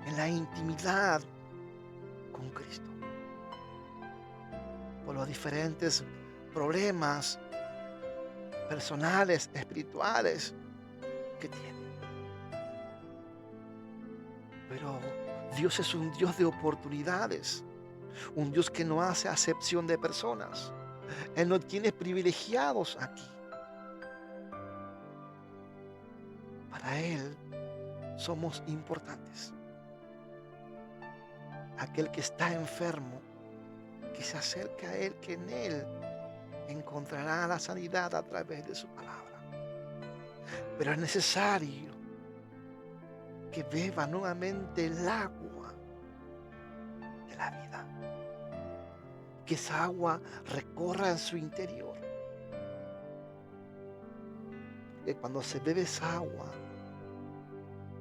en la intimidad con Cristo, por los diferentes problemas personales, espirituales que tiene. Pero Dios es un Dios de oportunidades, un Dios que no hace acepción de personas. Él no tiene privilegiados aquí. Para Él somos importantes. Aquel que está enfermo, que se acerque a Él, que en Él encontrará la sanidad a través de su palabra. Pero es necesario que beba nuevamente el agua de la vida, que esa agua recorra en su interior. Que cuando se bebe esa agua,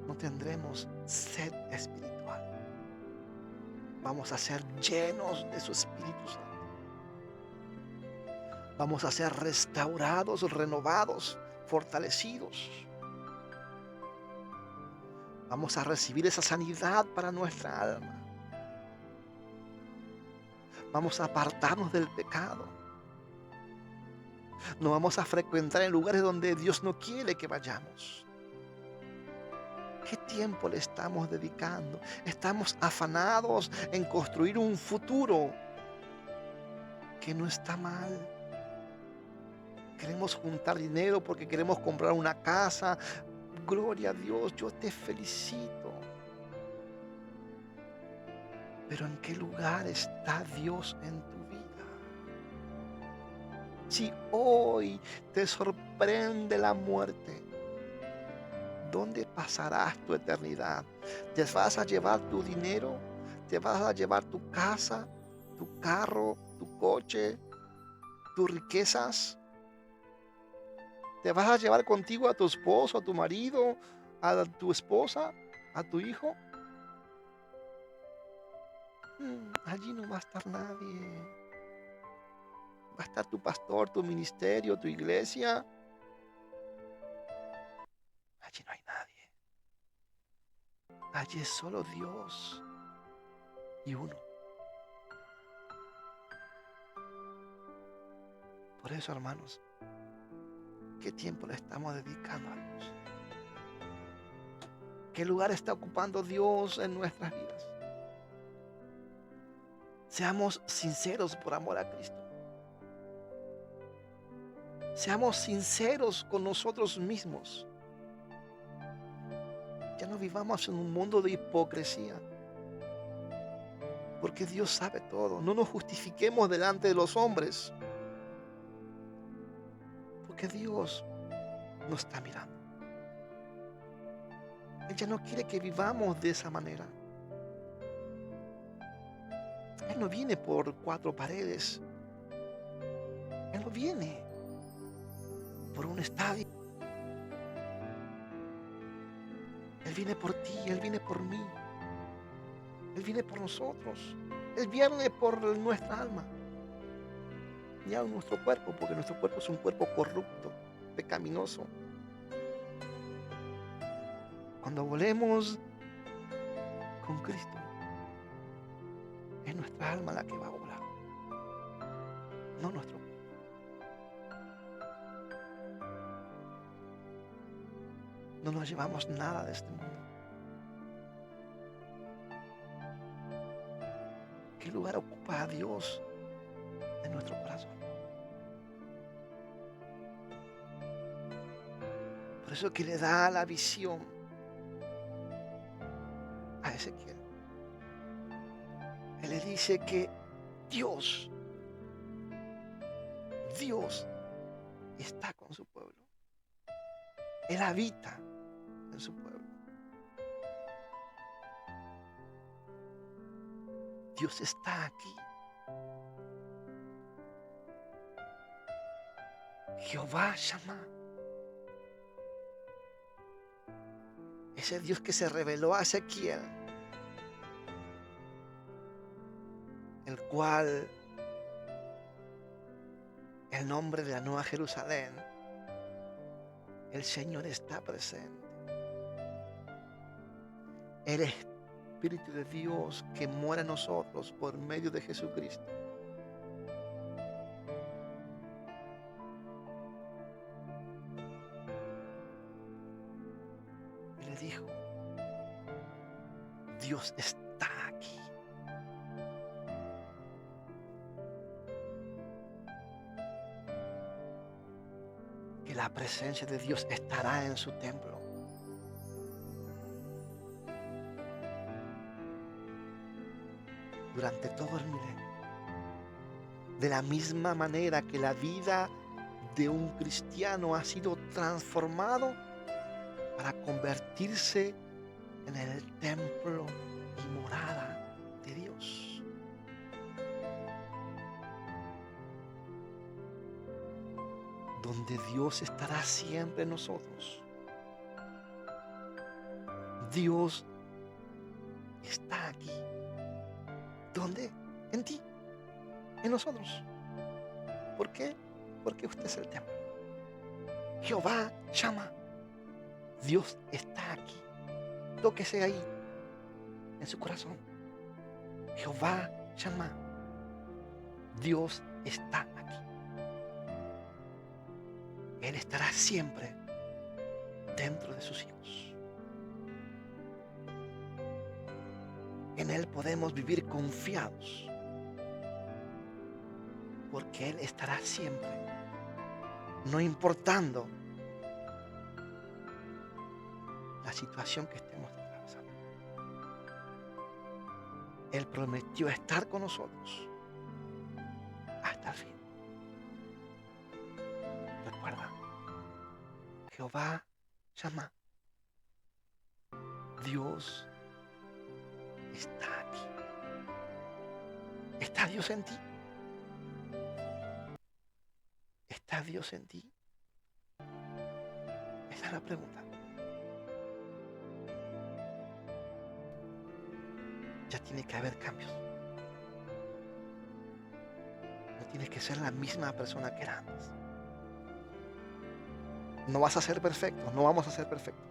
no tendremos sed espiritual. Vamos a ser llenos de su Espíritu Santo. Vamos a ser restaurados, renovados, fortalecidos. Vamos a recibir esa sanidad para nuestra alma. Vamos a apartarnos del pecado. No vamos a frecuentar en lugares donde Dios no quiere que vayamos. ¿Qué tiempo le estamos dedicando? Estamos afanados en construir un futuro que no está mal. Queremos juntar dinero porque queremos comprar una casa. Gloria a Dios, yo te felicito. Pero ¿en qué lugar está Dios en tu vida? Si hoy te sorprende la muerte, ¿dónde pasarás tu eternidad? ¿Te vas a llevar tu dinero? ¿Te vas a llevar tu casa, tu carro, tu coche, tus riquezas? ¿Te vas a llevar contigo a tu esposo, a tu marido, a tu esposa, a tu hijo? Allí no va a estar nadie. Va a estar tu pastor, tu ministerio, tu iglesia. Allí no hay nadie. Allí es solo Dios y uno. Por eso, hermanos, ¿qué tiempo le estamos dedicando a Dios? ¿Qué lugar está ocupando Dios en nuestras vidas? Seamos sinceros por amor a Cristo. Seamos sinceros con nosotros mismos. Ya no vivamos en un mundo de hipocresía. Porque Dios sabe todo. No nos justifiquemos delante de los hombres. Porque Dios nos está mirando. Él ya no quiere que vivamos de esa manera. Él no viene por cuatro paredes. Él no viene por un estadio. Él viene por ti, Él viene por mí. Él viene por nosotros. Él viene por nuestra alma. Ya nuestro cuerpo, porque nuestro cuerpo es un cuerpo corrupto, pecaminoso. Cuando volemos con Cristo, es nuestra alma la que va a volar, no nuestro cuerpo. No nos llevamos nada de este mundo. ¿Qué lugar ocupa a Dios en nuestro corazón? Por eso que le da la visión a Ezequiel. Él le dice que Dios Dios está con su pueblo. Él habita en su pueblo. Dios está aquí. Jehová Shammah. Ese Dios que se reveló a Ezequiel, el cual el nombre de la Nueva Jerusalén, el Señor está presente. El Espíritu de Dios que mora en nosotros por medio de Jesucristo. Y le dijo, Dios está aquí. Que la presencia de Dios estará en su templo. Durante todo el milenio. De la misma manera que la vida de un cristiano ha sido transformado para convertirse en el templo y morada de Dios. Donde Dios estará siempre en nosotros. Dios está aquí. ¿Dónde? En ti, en nosotros. ¿Por qué? Porque usted es el templo. Jehová Shammah. Dios está aquí. Tóquese ahí, en su corazón. Jehová Shammah. Dios está aquí. Él estará siempre dentro de sus hijos. En Él podemos vivir confiados, porque Él estará siempre, no importando la situación que estemos atravesando. Él prometió estar con nosotros hasta el fin. Recuerda, Jehová Shammah. Dios está aquí. ¿Está Dios en ti? ¿Está Dios en ti? Esa es la pregunta. Ya tiene que haber cambios. No tienes que ser la misma persona que era antes. No vas a ser perfecto, no vamos a ser perfectos.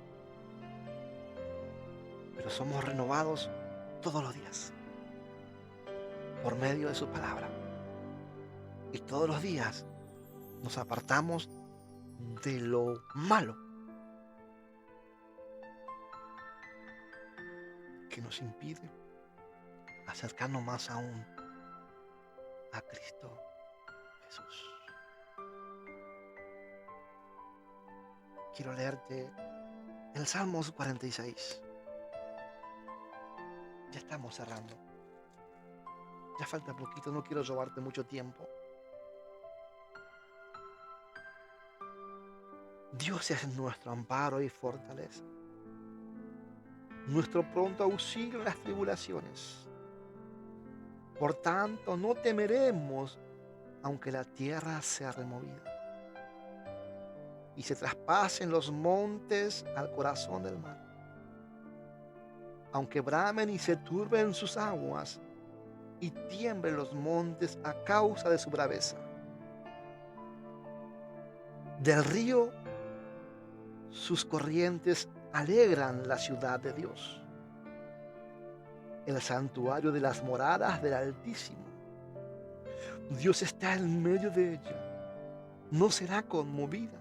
Pero somos renovados todos los días por medio de su palabra. Y todos los días nos apartamos de lo malo que nos impide acercarnos más aún a Cristo Jesús. Quiero leerte el Salmos 46. Ya estamos cerrando. Ya falta poquito, no quiero robarte mucho tiempo. Dios es nuestro amparo y fortaleza, nuestro pronto auxilio en las tribulaciones. Por tanto, no temeremos, aunque la tierra sea removida y se traspasen los montes al corazón del mar, aunque bramen y se turben sus aguas y tiemblen los montes a causa de su braveza. Del río sus corrientes alegran la ciudad de Dios, el santuario de las moradas del Altísimo. Dios está en medio de ella, no será conmovida.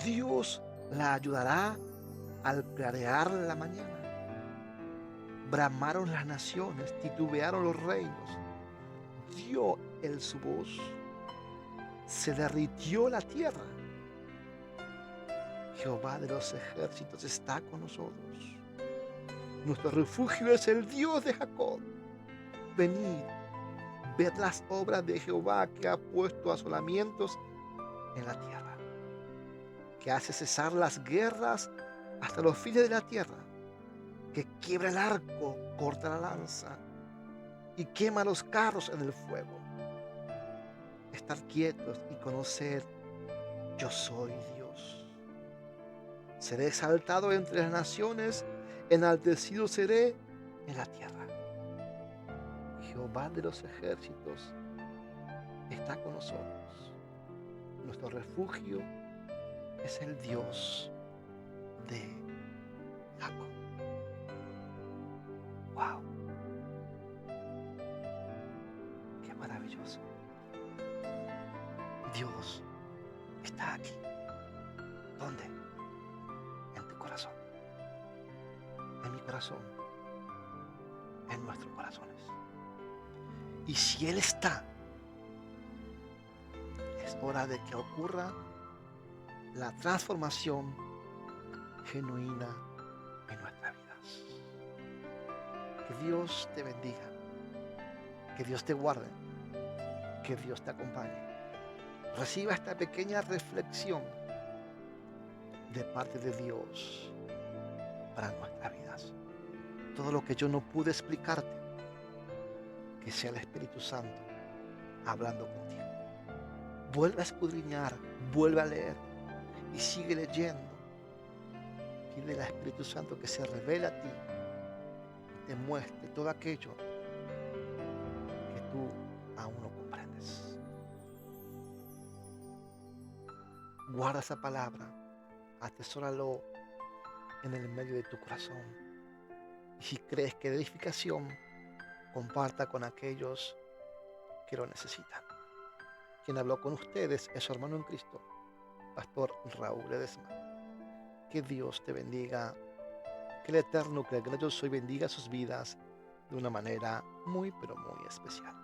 Dios la ayudará al clarear la mañana. Bramaron las naciones, titubearon los reinos. Dio él su voz, se derritió la tierra. Jehová de los ejércitos está con nosotros. Nuestro refugio es el Dios de Jacob. Venid, Ved las obras de Jehová, que ha puesto asolamientos en la tierra, que hace cesar las guerras hasta los fines de la tierra, que quiebra el arco, corta la lanza y quema los carros en el fuego. Estar quietos y conocer: yo soy Dios. Seré exaltado entre las naciones, enaltecido seré en la tierra. Jehová de los ejércitos está con nosotros. Nuestro refugio es el Dios de Jacob. ¡Wow! ¡Qué maravilloso! Dios está aquí. ¿Dónde? En tu corazón. En mi corazón. En nuestros corazones. Y si Él está, es hora de que ocurra la transformación genuina en nuestras vidas. Que Dios te bendiga. Que Dios te guarde. Que Dios te acompañe. Reciba esta pequeña reflexión de parte de Dios para nuestras vidas. Todo lo que yo no pude explicarte, que sea el Espíritu Santo hablando contigo. Vuelve a escudriñar, vuelve a leer y sigue leyendo. Pide al Espíritu Santo que se revele a ti y te muestre todo aquello que tú aún no comprendes. Guarda esa palabra, atesóralo en el medio de tu corazón. Y si crees que de edificación, comparta con aquellos que lo necesitan. Quien habló con ustedes es su hermano en Cristo, Pastor Raúl Ledesma. Que Dios te bendiga, que el Eterno, que el gran yo soy, bendiga sus vidas de una manera muy, pero muy especial.